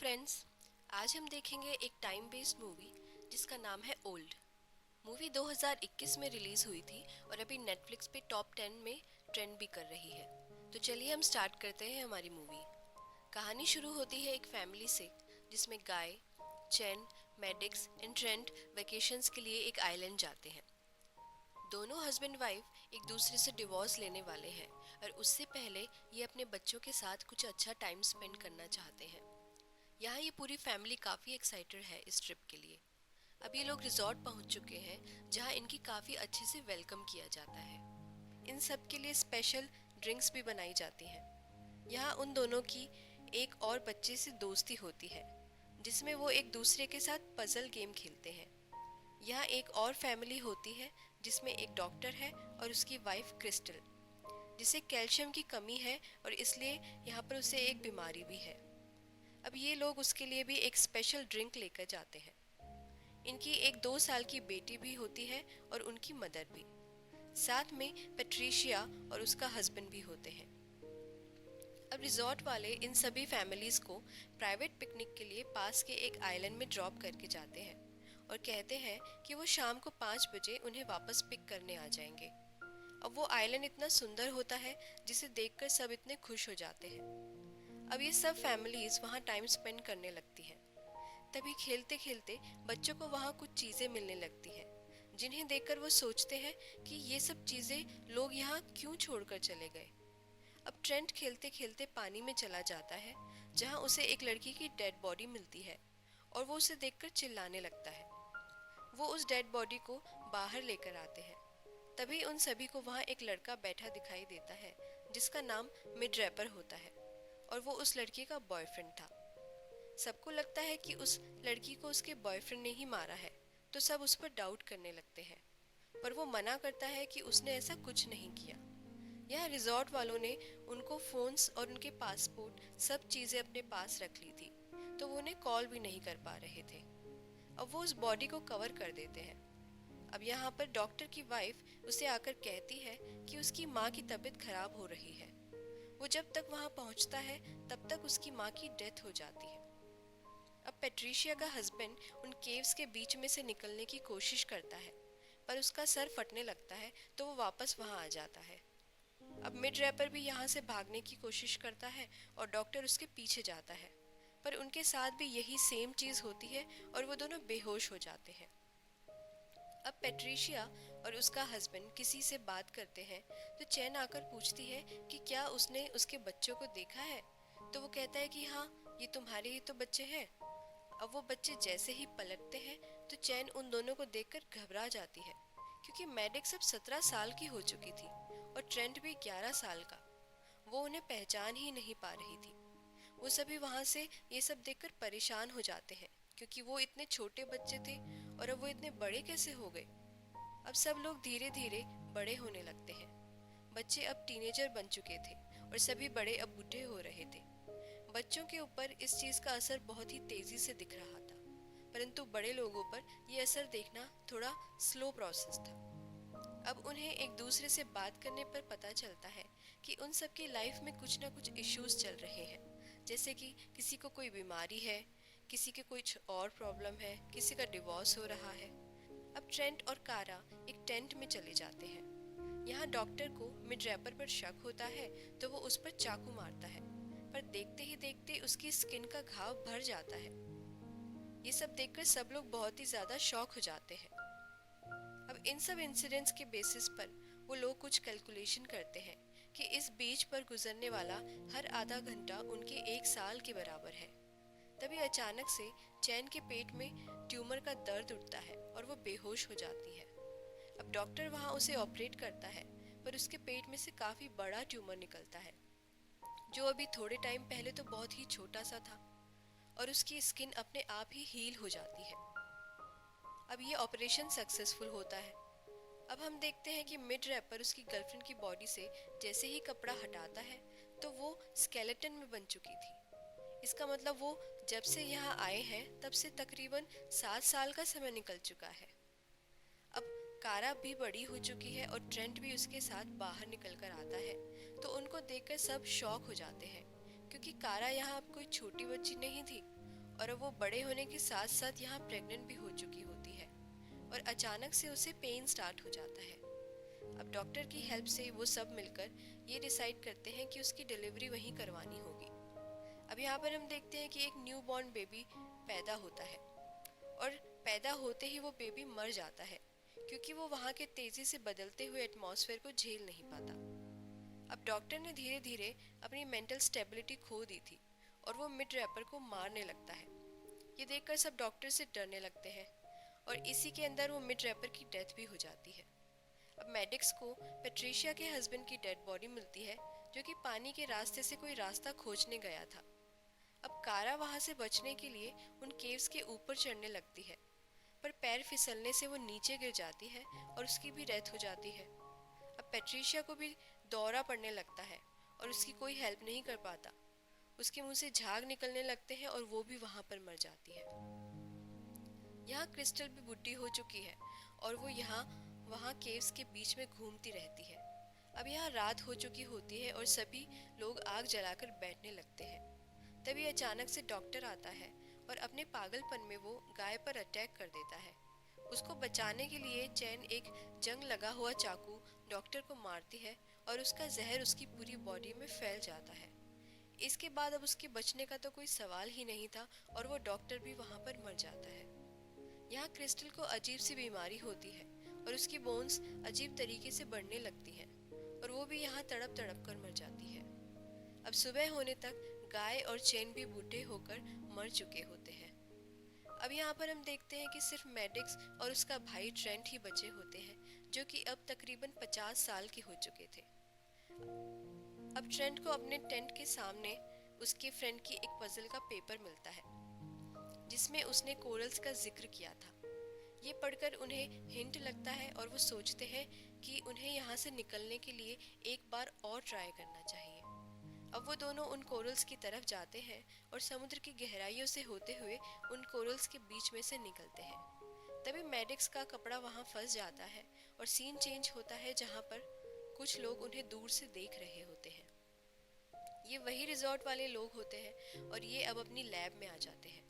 Friends, आज हम देखेंगे एक टाइम बेस्ड मूवी जिसका नाम है ओल्ड। मूवी 2021 में रिलीज हुई थी और अभी नेटफ्लिक्स पे टॉप 10 में ट्रेंड भी कर रही है। तो चलिए हम स्टार्ट करते हैं हमारी मूवी। कहानी शुरू होती है एक फैमिली से जिसमें गाय, चैन, मैडिक्स एंड ट्रेंट वेकेशंस के लिए एक आइलैंड जाते हैं। दोनों हस्बैंड वाइफ एक दूसरे से डिवोर्स लेने वाले हैं और उससे पहले ये अपने बच्चों के साथ कुछ अच्छा टाइम स्पेंड करना चाहते हैं। यहाँ ये पूरी फैमिली काफ़ी एक्साइटेड है इस ट्रिप के लिए। अब ये लोग रिजॉर्ट पहुँच चुके हैं जहाँ इनकी काफ़ी अच्छे से वेलकम किया जाता है। इन सब के लिए स्पेशल ड्रिंक्स भी बनाई जाती हैं। यहाँ उन दोनों की एक और बच्चे से दोस्ती होती है जिसमें वो एक दूसरे के साथ पजल गेम खेलते हैं। यहाँ एक और फैमिली होती है जिसमें एक डॉक्टर है और उसकी वाइफ क्रिस्टल, जिसे कैल्शियम की कमी है और इसलिए यहाँ पर उसे एक बीमारी भी है। अब ये लोग उसके लिए भी एक स्पेशल ड्रिंक लेकर जाते हैं। इनकी एक 2 साल की बेटी भी होती है और उनकी मदर भी। साथ में पेट्रिशिया और उसका हस्बैंड भी होते हैं। अब रिजॉर्ट वाले इन सभी फैमिलीज को प्राइवेट पिकनिक के लिए पास के एक आइलैंड में ड्रॉप करके जाते हैं और कहते हैं कि वो शाम को 5 बजे उन्हें वापस पिक करने आ जाएंगे। अब वो आइलैंड इतना सुंदर होता है जिसे देखकर सब इतने खुश हो जाते हैं। अब ये सब फैमिलीज वहाँ टाइम स्पेंड करने लगती हैं। तभी खेलते खेलते बच्चों को वहाँ कुछ चीज़ें मिलने लगती हैं जिन्हें देखकर वो सोचते हैं कि ये सब चीज़ें लोग यहाँ क्यों छोड़कर चले गए। अब ट्रेंट खेलते खेलते पानी में चला जाता है जहाँ उसे एक लड़की की डेड बॉडी मिलती है और वो उसे देखकर चिल्लाने लगता है। वो उस डेड बॉडी को बाहर लेकर आते हैं। तभी उन सभी को वहाँ एक लड़का बैठा दिखाई देता है जिसका नाम मिड रैपर होता है और वो उस लड़की का बॉयफ्रेंड था। सबको लगता है कि उस लड़की को उसके बॉयफ्रेंड ने ही मारा है, तो सब उस पर डाउट करने लगते हैं, पर वो मना करता है कि उसने ऐसा कुछ नहीं किया। यहाँ रिजॉर्ट वालों ने उनको फोन्स और उनके पासपोर्ट सब चीज़ें अपने पास रख ली थी, तो वो उन्हें कॉल भी नहीं कर पा रहे थे। अब वो उस बॉडी को कवर कर देते हैं। अब यहाँ पर डॉक्टर की वाइफ उसे आकर कहती है कि उसकी माँ की तबीयत खराब हो रही है। वो जब तक वहाँ पहुँचता है तब तक उसकी माँ की डेथ हो जाती है। अब पेट्रिशिया का हस्बैंड उन केव्स के बीच में से निकलने की कोशिश करता है, पर उसका सर फटने लगता है तो वो वापस वहाँ आ जाता है। अब मिड रैपर भी यहाँ से भागने की कोशिश करता है और डॉक्टर उसके पीछे जाता है, पर उनके साथ भी यही सेम चीज़ होती है और वो दोनों बेहोश हो जाते हैं। अब पेट्रिशिया और उसका हस्बैंड किसी से बात करते हैं तो चैन आकर पूछती है कि क्या उसने उसके बच्चों को देखा है, तो वो कहता है कि हाँ, ये तुम्हारे ही तो बच्चे हैं। अब वो बच्चे जैसे ही पलटते हैं तो चैन उन दोनों को देखकर घबरा जाती है, क्योंकि मैडिक्स अब 17 साल की हो चुकी थी और ट्रेंट भी 11 साल का। वो उन्हें पहचान ही नहीं पा रही थी। वो सभी वहाँ से ये सब देखकर परेशान हो जाते हैं, क्योंकि वो इतने छोटे बच्चे थे और अब वो इतने बड़े कैसे हो गए। अब सब लोग धीरे धीरे बड़े होने लगते हैं। बच्चे अब टीनेजर बन चुके थे और सभी बड़े अब बूढ़े हो रहे थे। बच्चों के ऊपर इस चीज़ का असर बहुत ही तेज़ी से दिख रहा था, परंतु बड़े लोगों पर यह असर देखना थोड़ा स्लो प्रोसेस था। अब उन्हें एक दूसरे से बात करने पर पता चलता है कि उन सब की लाइफ में कुछ ना कुछ इश्यूज चल रहे हैं, जैसे कि किसी को कोई बीमारी है, किसी के कुछ और प्रॉब्लम है, किसी का डिवोर्स हो रहा है। अब ट्रेंट और कारा एक टेंट में चले जाते हैं। यहाँ डॉक्टर को मिड रैपर पर शक होता है तो वो उस पर चाकू मारता है, पर देखते ही देखते उसकी स्किन का घाव भर जाता है। ये सब देखकर सब लोग बहुत ही ज़्यादा शॉक हो जाते हैं। अब इन सब इंसिडेंट्स के बेसिस पर वो लोग कुछ कैलकुलेशन करते हैं कि इस बीच पर गुजरने वाला हर आधा घंटा उनके 1 साल के बराबर है। तभी अचानक से चैन के पेट में ट्यूमर का दर्द उठता है और वो बेहोश हो जाती है। अब डॉक्टर वहाँ उसे ऑपरेट करता है, पर उसके पेट में से काफ़ी बड़ा ट्यूमर निकलता है, जो अभी थोड़े टाइम पहले तो बहुत ही छोटा सा था, और उसकी स्किन अपने आप ही हील हो जाती है। अब ये ऑपरेशन सक्सेसफुल होता है। अब हम देखते हैं कि मिड रैपर उसकी गर्लफ्रेंड की बॉडी से जैसे ही कपड़ा हटाता है तो वो स्केलेटन में बन चुकी थी। इसका मतलब वो जब से यहाँ आए हैं तब से तकरीबन 7 साल का समय निकल चुका है। अब कारा भी बड़ी हो चुकी है और ट्रेंट भी उसके साथ बाहर निकल कर आता है, तो उनको देखकर सब शॉक हो जाते हैं, क्योंकि कारा यहाँ अब कोई छोटी बच्ची नहीं थी, और अब वो बड़े होने के साथ साथ यहाँ प्रेग्नेंट भी हो चुकी होती है और अचानक से उसे पेन स्टार्ट हो जाता है। अब डॉक्टर की हेल्प से वो सब मिलकर ये डिसाइड करते हैं कि उसकी डिलीवरी वहीं करवानी होगी। अब यहाँ पर हम देखते हैं कि एक न्यू बॉर्न बेबी पैदा होता है और पैदा होते ही वो बेबी मर जाता है क्योंकि वो वहाँ के तेजी से बदलते हुए एटमॉस्फेयर को झेल नहीं पाता। अब डॉक्टर ने धीरे धीरे अपनी मेंटल स्टेबिलिटी खो दी थी और वो मिड रैपर को मारने लगता है। ये देखकर सब डॉक्टर से डरने लगते हैं और इसी के अंदर वो मिड रैपर की डेथ भी हो जाती है। अब मेडिक्स को पेट्रिशिया के हस्बैंड की डेड बॉडी मिलती है जो कि पानी के रास्ते से कोई रास्ता खोजने गया था। अब कारा वहां से बचने के लिए उन केव्स के ऊपर चढ़ने लगती है, पर पैर फिसलने से वो नीचे गिर जाती है और उसकी भी डेथ हो जाती है। अब पेट्रिशिया को भी दौरा पड़ने लगता है और उसकी कोई हेल्प नहीं कर पाता। उसके मुंह से झाग निकलने लगते हैं और वो भी वहां पर मर जाती है। यहाँ क्रिस्टल भी बुढ़ी हो चुकी है और वो यहाँ वहाँ केव्स के बीच में घूमती रहती है। अब यहाँ रात हो चुकी होती है और सभी लोग आग जलाकर बैठने लगते हैं। तभी अचानक से डॉक्टर आता है और अपने पागलपन में वो गाय पर अटैक कर देता है। उसको बचाने के लिए चैन एक जंग लगा हुआ चाकू डॉक्टर को मारती है और उसका जहर उसकी पूरी बॉडी में फैल जाता है। इसके बाद अब उसके बचने का तो कोई सवाल ही नहीं था और वो डॉक्टर भी वहाँ पर मर जाता है। यहाँ क्रिस्टल को अजीब सी बीमारी होती है और उसकी बोन्स अजीब तरीके से बढ़ने लगती हैं और वो भी यहाँ तड़प तड़प कर मर जाती है। अब सुबह होने तक गाय और चैन भी बूढ़े होकर मर चुके होते हैं। अब यहाँ पर हम देखते हैं कि सिर्फ मैडिक्स और उसका भाई ट्रेंट ही बचे होते हैं जो कि अब तकरीबन 50 साल के हो चुके थे। अब ट्रेंट को अपने टेंट के सामने उसके फ्रेंड की एक पजल का पेपर मिलता है जिसमें उसने कोरल्स का जिक्र किया था। ये पढ़कर उन्हें हिंट लगता है और वो सोचते हैं कि उन्हें यहाँ से निकलने के लिए एक बार और ट्राई करना चाहिए। अब वो दोनों उन कोरल्स की तरफ जाते हैं और समुद्र की गहराइयों से होते हुए उन कोरल्स के बीच में से निकलते हैं। तभी मैडिक्स का कपड़ा वहाँ फंस जाता है और सीन चेंज होता है जहाँ पर कुछ लोग उन्हें दूर से देख रहे होते हैं। ये वही रिजॉर्ट वाले लोग होते हैं और ये अब अपनी लैब में आ जाते हैं।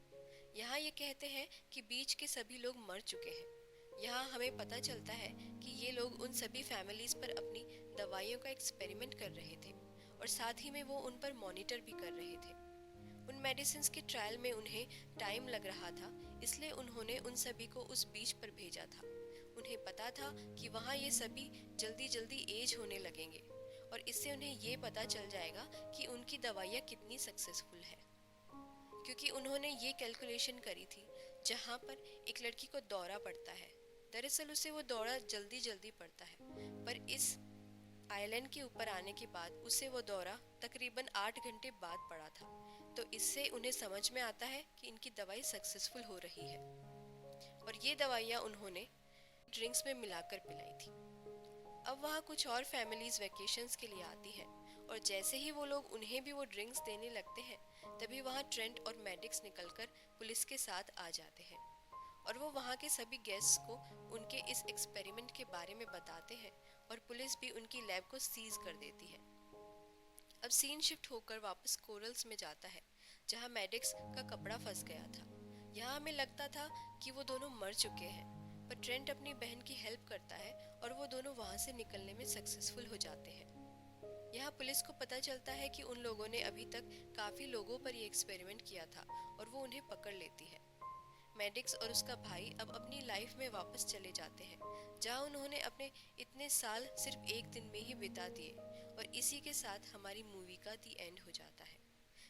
यहाँ ये कहते हैं कि बीच के सभी लोग मर चुके हैं। यहाँ हमें पता चलता है कि ये लोग उन सभी फैमिलीज पर अपनी दवाइयों का एक्सपेरिमेंट कर रहे थे और साथ ही में वो उन पर मॉनिटर भी कर रहे थे। उन मेडिसिन्स के ट्रायल में उन्हें टाइम लग रहा था, इसलिए उन्होंने उन सभी को उस बीच पर भेजा था। उन्हें पता था कि वहाँ ये सभी जल्दी जल्दी एज होने लगेंगे और इससे उन्हें ये पता चल जाएगा कि उनकी दवाइयाँ कितनी सक्सेसफुल है, क्योंकि उन्होंने ये कैलकुलेशन करी थी। जहाँ पर एक लड़की को दौरा पड़ता है, दरअसल उसे वो दौरा जल्दी जल्दी पड़ता है, पर इस आइलैंड के ऊपर आने के बाद उसे वो दौरा तकरीबन 8 घंटे बाद पड़ा था। तो इससे उन्हें समझ में आता है कि इनकी दवाई सक्सेसफुल हो रही है और ये दवाइयाँ उन्होंने ड्रिंक्स में मिलाकर पिलाई थी। अब वहाँ कुछ और फैमिलीज वेकेशंस के लिए आती हैं और जैसे ही वो लोग उन्हें भी वो ड्रिंक्स देने लगते हैं, तभी वहाँ ट्रेंट और मैडिक्स निकलकर पुलिस के साथ आ जाते हैं और वो वहाँ के सभी गेस्ट्स को उनके इस एक्सपेरिमेंट के बारे में बताते हैं और पुलिस भी उनकी लैब को सीज कर देती है। अब सीन शिफ्ट होकर वापस कोरल्स में जाता है जहाँ मैडिक्स का कपड़ा फंस गया था। यहाँ हमें लगता था कि वो दोनों मर चुके हैं, पर ट्रेंट अपनी बहन की हेल्प करता है और वो दोनों वहाँ से निकलने में सक्सेसफुल हो जाते हैं। यहाँ पुलिस को पता चलता है कि उन लोगों ने अभी तक काफ़ी लोगों पर ये एक्सपेरिमेंट किया था और वो उन्हें पकड़ लेती है। मैडिक्स और उसका भाई अब अपनी लाइफ में वापस चले जाते हैं जहाँ उन्होंने अपने इतने साल सिर्फ एक दिन में ही बिता दिए और इसी के साथ हमारी मूवी का दी एंड हो जाता है।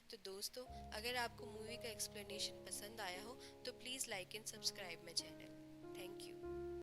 तो दोस्तों, अगर आपको मूवी का एक्सप्लेनेशन पसंद आया हो तो please like and subscribe my channel. Thank you.